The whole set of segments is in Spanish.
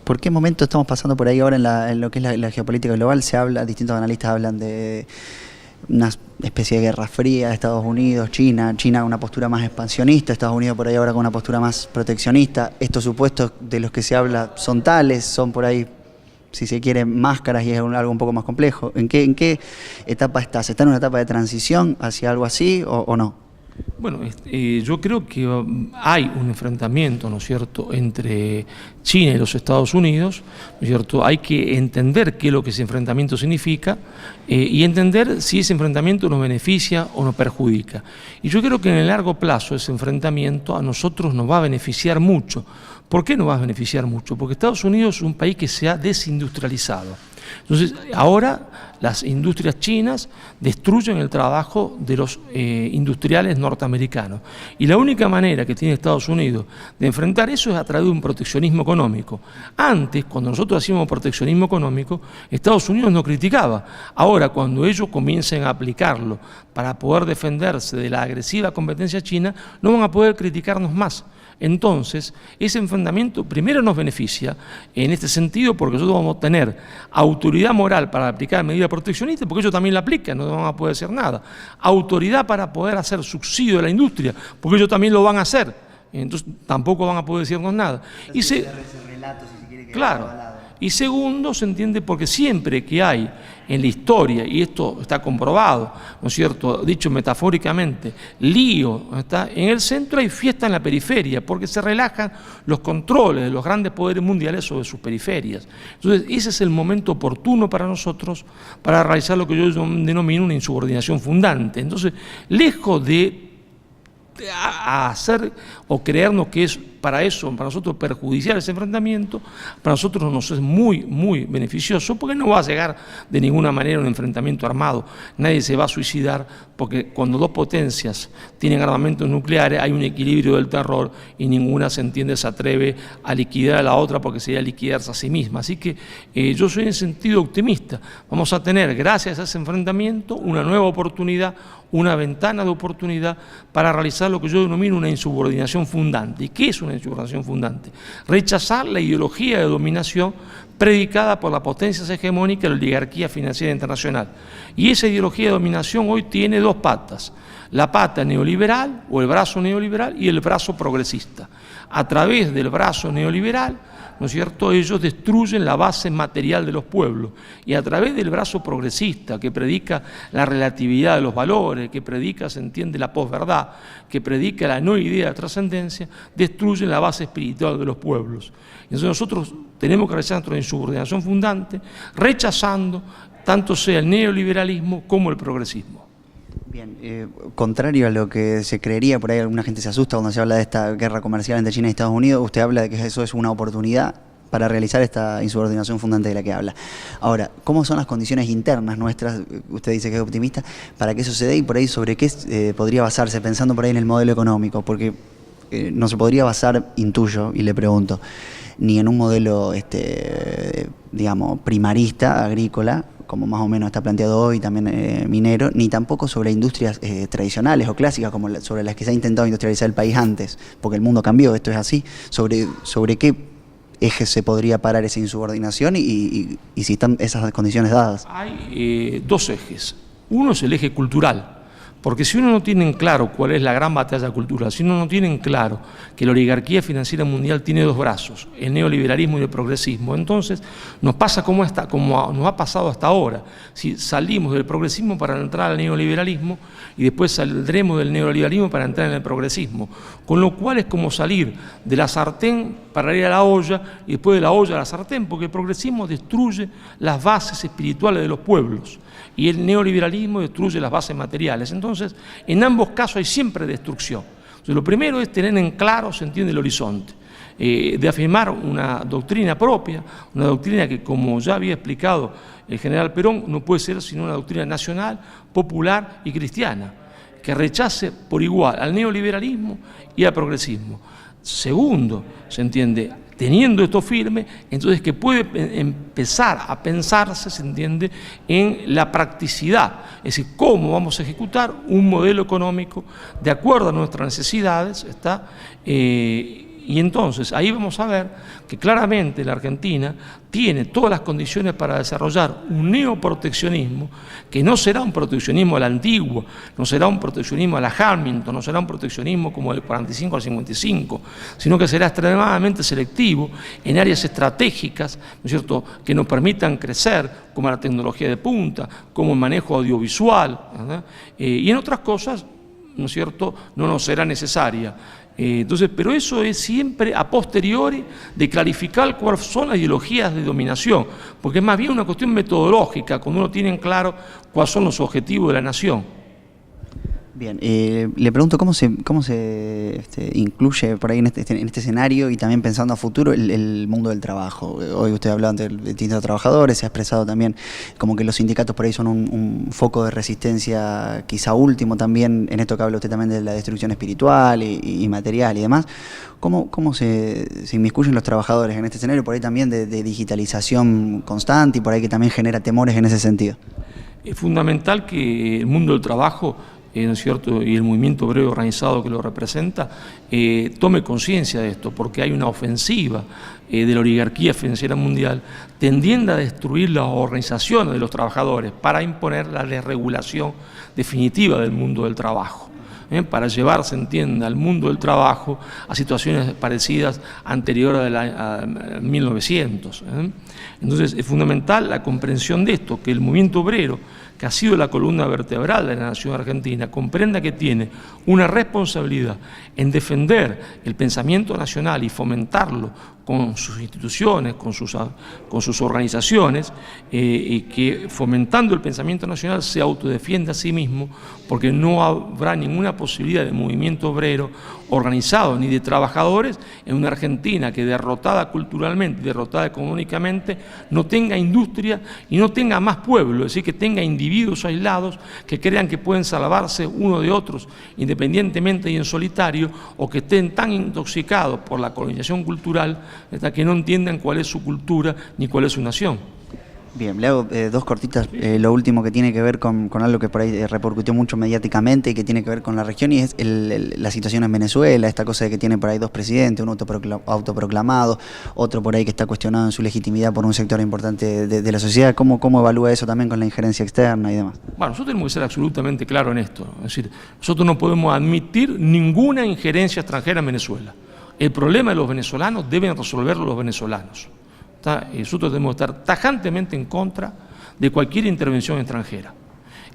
¿Por qué momento estamos pasando por ahí ahora en lo que es la geopolítica global? Se habla, distintos analistas hablan de una especie de guerra fría de Estados Unidos, China con una postura más expansionista, Estados Unidos por ahí ahora con una postura más proteccionista. Estos supuestos de los que se habla son tales, son por ahí, si se quiere, máscaras y es algo un poco más complejo. ¿En qué etapa estás? ¿Está en una etapa de transición hacia algo así o no? Bueno, yo creo que hay un enfrentamiento, ¿no es cierto?, entre China y los Estados Unidos, ¿no es cierto? Hay que entender qué es lo que ese enfrentamiento significa y entender si ese enfrentamiento nos beneficia o nos perjudica. Y yo creo que en el largo plazo ese enfrentamiento a nosotros nos va a beneficiar mucho. ¿Por qué nos va a beneficiar mucho? Porque Estados Unidos es un país que se ha desindustrializado. Entonces, ahora las industrias chinas destruyen el trabajo de los industriales norteamericanos. Y la única manera que tiene Estados Unidos de enfrentar eso es a través de un proteccionismo económico. Antes, cuando nosotros hacíamos proteccionismo económico, Estados Unidos nos criticaba. Ahora, cuando ellos comiencen a aplicarlo para poder defenderse de la agresiva competencia china, no van a poder criticarnos más. Entonces, ese enfrentamiento primero nos beneficia en este sentido porque nosotros vamos a tener autoridad moral para aplicar medidas proteccionistas, porque ellos también la aplican, no van a poder hacer nada. Autoridad para poder hacer subsidio de la industria, porque ellos también lo van a hacer. Entonces, tampoco van a poder decirnos nada. Claro. Y segundo, se entiende porque siempre que hay en la historia, y esto está comprobado, ¿no es cierto?, dicho metafóricamente, lío, ¿está?, en el centro hay fiesta en la periferia, porque se relajan los controles de los grandes poderes mundiales sobre sus periferias. Entonces, ese es el momento oportuno para nosotros para realizar lo que yo denomino una insubordinación fundante. Entonces, lejos de hacer o creernos que es para nosotros perjudicial ese enfrentamiento, para nosotros nos es muy beneficioso, porque no va a llegar de ninguna manera un enfrentamiento armado, nadie se va a suicidar, porque cuando dos potencias tienen armamentos nucleares hay un equilibrio del terror y ninguna se atreve a liquidar a la otra porque sería liquidarse a sí misma. Así que yo soy en sentido optimista, vamos a tener gracias a ese enfrentamiento una nueva oportunidad, una ventana de oportunidad para realizar lo que yo denomino una insubordinación fundante. ¿Y qué es una insubordinación fundante? Rechazar la ideología de dominación predicada por las potencias hegemónicas de la oligarquía financiera internacional. Y esa ideología de dominación hoy tiene dos patas: la pata neoliberal o el brazo neoliberal y el brazo progresista. A través del brazo neoliberal, ¿no es cierto?, ellos destruyen la base material de los pueblos, y a través del brazo progresista que predica la relatividad de los valores, que predica, se entiende, la posverdad, que predica la no idea de trascendencia, destruyen la base espiritual de los pueblos. Entonces nosotros tenemos que realizar nuestra insubordinación fundante, rechazando tanto sea el neoliberalismo como el progresismo. Bien, contrario a lo que se creería, por ahí alguna gente se asusta cuando se habla de esta guerra comercial entre China y Estados Unidos, usted habla de que eso es una oportunidad para realizar esta insubordinación fundante de la que habla. Ahora, ¿cómo son las condiciones internas nuestras? Usted dice que es optimista, para que eso se dé, y por ahí sobre qué podría basarse, pensando por ahí en el modelo económico, porque no se podría basar, intuyo, y le pregunto, ni en un modelo, digamos, primarista, agrícola, como más o menos está planteado hoy, también minero, ni tampoco sobre industrias tradicionales o clásicas como sobre las que se ha intentado industrializar el país antes, porque el mundo cambió, esto es así. ¿Sobre qué eje se podría parar esa insubordinación y si están esas condiciones dadas? Hay dos ejes. Uno es el eje cultural, porque si uno no tiene en claro cuál es la gran batalla cultural, si uno no tiene en claro que la oligarquía financiera mundial tiene dos brazos, el neoliberalismo y el progresismo, entonces nos pasa como nos ha pasado hasta ahora. Si salimos del progresismo para entrar al neoliberalismo y después saldremos del neoliberalismo para entrar en el progresismo, con lo cual es como salir de la sartén para ir a la olla y después de la olla a la sartén, porque el progresismo destruye las bases espirituales de los pueblos y el neoliberalismo destruye las bases materiales. Entonces, en ambos casos hay siempre destrucción. Entonces, lo primero es tener en claro, se entiende, el horizonte, de afirmar una doctrina propia, una doctrina que, como ya había explicado el general Perón, no puede ser sino una doctrina nacional, popular y cristiana, que rechace por igual al neoliberalismo y al progresismo. Segundo, se entiende, teniendo esto firme, entonces que puede empezar a pensarse, se entiende, en la practicidad, es decir, cómo vamos a ejecutar un modelo económico de acuerdo a nuestras necesidades, Y entonces ahí vamos a ver que claramente la Argentina tiene todas las condiciones para desarrollar un neoproteccionismo que no será un proteccionismo a la antigua, no será un proteccionismo a la Hamilton, no será un proteccionismo como del 45 al 55, sino que será extremadamente selectivo en áreas estratégicas, ¿no es cierto?, que nos permitan crecer, como la tecnología de punta, como el manejo audiovisual, y en otras cosas, ¿no es cierto?, no nos será necesaria. Entonces, pero eso es siempre a posteriori de clarificar cuáles son las ideologías de dominación, porque es más bien una cuestión metodológica, cuando uno tiene en claro cuáles son los objetivos de la nación. Bien, le pregunto cómo se incluye por ahí en este escenario y también pensando a futuro el mundo del trabajo. Hoy usted ha hablado de distintos trabajadores, se ha expresado también como que los sindicatos por ahí son un foco de resistencia quizá último también, en esto que habla usted también de la destrucción espiritual y material y demás. ¿Cómo se inmiscuyen los trabajadores en este escenario por ahí también de digitalización constante y por ahí que también genera temores en ese sentido? Es fundamental que el mundo del trabajo, ¿no es cierto?, y el movimiento obrero organizado que lo representa, tome conciencia de esto, porque hay una ofensiva de la oligarquía financiera mundial tendiendo a destruir las organizaciones de los trabajadores para imponer la desregulación definitiva del mundo del trabajo. Para llevar, se entienda, al mundo del trabajo a situaciones parecidas anteriores a 1900. Entonces es fundamental la comprensión de esto, que el movimiento obrero, que ha sido la columna vertebral de la nación argentina, comprenda que tiene una responsabilidad en defender el pensamiento nacional y fomentarlo con sus instituciones, con sus organizaciones, y que fomentando el pensamiento nacional se autodefiende a sí mismo, porque no habrá ninguna posibilidad de movimiento obrero organizado ni de trabajadores en una Argentina que, derrotada culturalmente, derrotada económicamente, no tenga industria y no tenga más pueblo, es decir, que tenga individuos aislados que crean que pueden salvarse uno de otros independientemente y en solitario, o que estén tan intoxicados por la colonización cultural hasta que no entiendan cuál es su cultura ni cuál es su nación. Bien, le hago dos cortitas. Lo último que tiene que ver con algo que por ahí repercutió mucho mediáticamente y que tiene que ver con la región, y es la situación en Venezuela, esta cosa de que tiene por ahí dos presidentes, uno autoproclamado, otro por ahí que está cuestionado en su legitimidad por un sector importante de la sociedad. ¿Cómo evalúa eso también con la injerencia externa y demás? Bueno, nosotros tenemos que ser absolutamente claros en esto. Es decir, nosotros no podemos admitir ninguna injerencia extranjera en Venezuela. El problema de los venezolanos deben resolverlo los venezolanos. Nosotros debemos estar tajantemente en contra de cualquier intervención extranjera.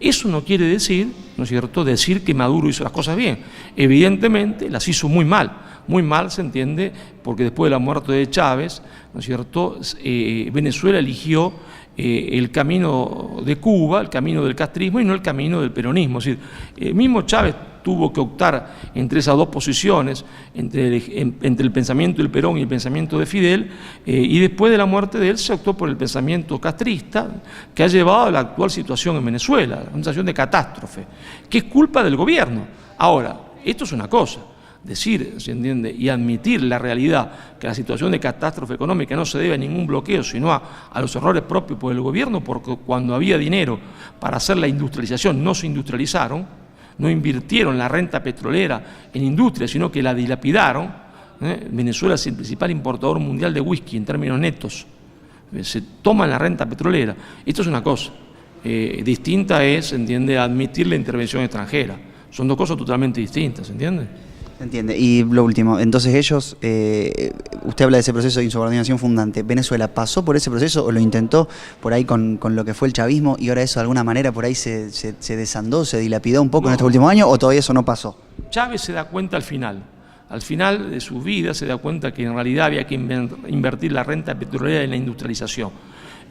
Eso no quiere decir, ¿no es cierto?, decir que Maduro hizo las cosas bien. Evidentemente las hizo muy mal se entiende, porque después de la muerte de Chávez, ¿no es cierto?, Venezuela eligió el camino de Cuba, el camino del castrismo y no el camino del peronismo. Es decir, mismo Chávez tuvo que optar entre esas dos posiciones, entre el pensamiento del Perón y el pensamiento de Fidel, y después de la muerte de él se optó por el pensamiento castrista, que ha llevado a la actual situación en Venezuela, una situación de catástrofe, que es culpa del gobierno. Ahora, esto es una cosa, decir, ¿se entiende?, y admitir la realidad que la situación de catástrofe económica no se debe a ningún bloqueo, sino a los errores propios por el gobierno, porque cuando había dinero para hacer la industrialización no se industrializaron, no invirtieron la renta petrolera en industria, sino que la dilapidaron. Venezuela es el principal importador mundial de whisky en términos netos. Se toman la renta petrolera. Esto es una cosa. Distinta es, ¿entiende?, admitir la intervención extranjera. Son dos cosas totalmente distintas, ¿entiende? Entiende. Y lo último, entonces ellos, usted habla de ese proceso de insubordinación fundante. ¿Venezuela pasó por ese proceso o lo intentó por ahí con lo que fue el chavismo y ahora eso de alguna manera por ahí se desandó, se dilapidó un poco en estos últimos años, o todavía eso no pasó? Chávez se da cuenta al final de su vida se da cuenta que en realidad había que invertir la renta petrolera en la industrialización,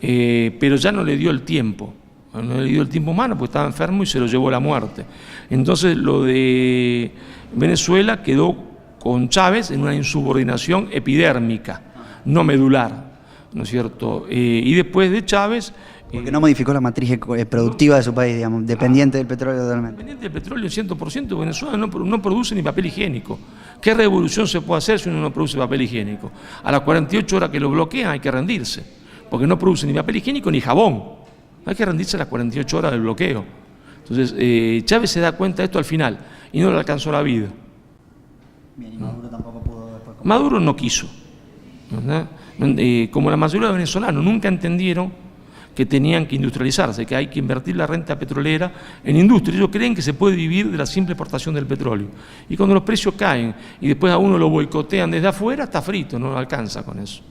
pero ya no le dio el tiempo. No le dio el tiempo humano porque estaba enfermo y se lo llevó la muerte. Entonces lo de Venezuela quedó con Chávez en una insubordinación epidérmica, no medular, ¿no es cierto? Y después de Chávez... Porque no modificó la matriz productiva de su país, digamos, dependiente del petróleo totalmente. Dependiente del petróleo 100%, Venezuela no produce ni papel higiénico. ¿Qué revolución se puede hacer si uno no produce papel higiénico? A las 48 horas que lo bloquean hay que rendirse, porque no produce ni papel higiénico ni jabón. Hay que rendirse a las 48 horas del bloqueo. Entonces, Chávez se da cuenta de esto al final y no le alcanzó la vida. Bien, y Maduro tampoco pudo después. Maduro no quiso, ¿verdad? Como la mayoría de los venezolanos nunca entendieron que tenían que industrializarse, que hay que invertir la renta petrolera en industria. Ellos creen que se puede vivir de la simple exportación del petróleo. Y cuando los precios caen y después a uno lo boicotean desde afuera, está frito, no alcanza con eso.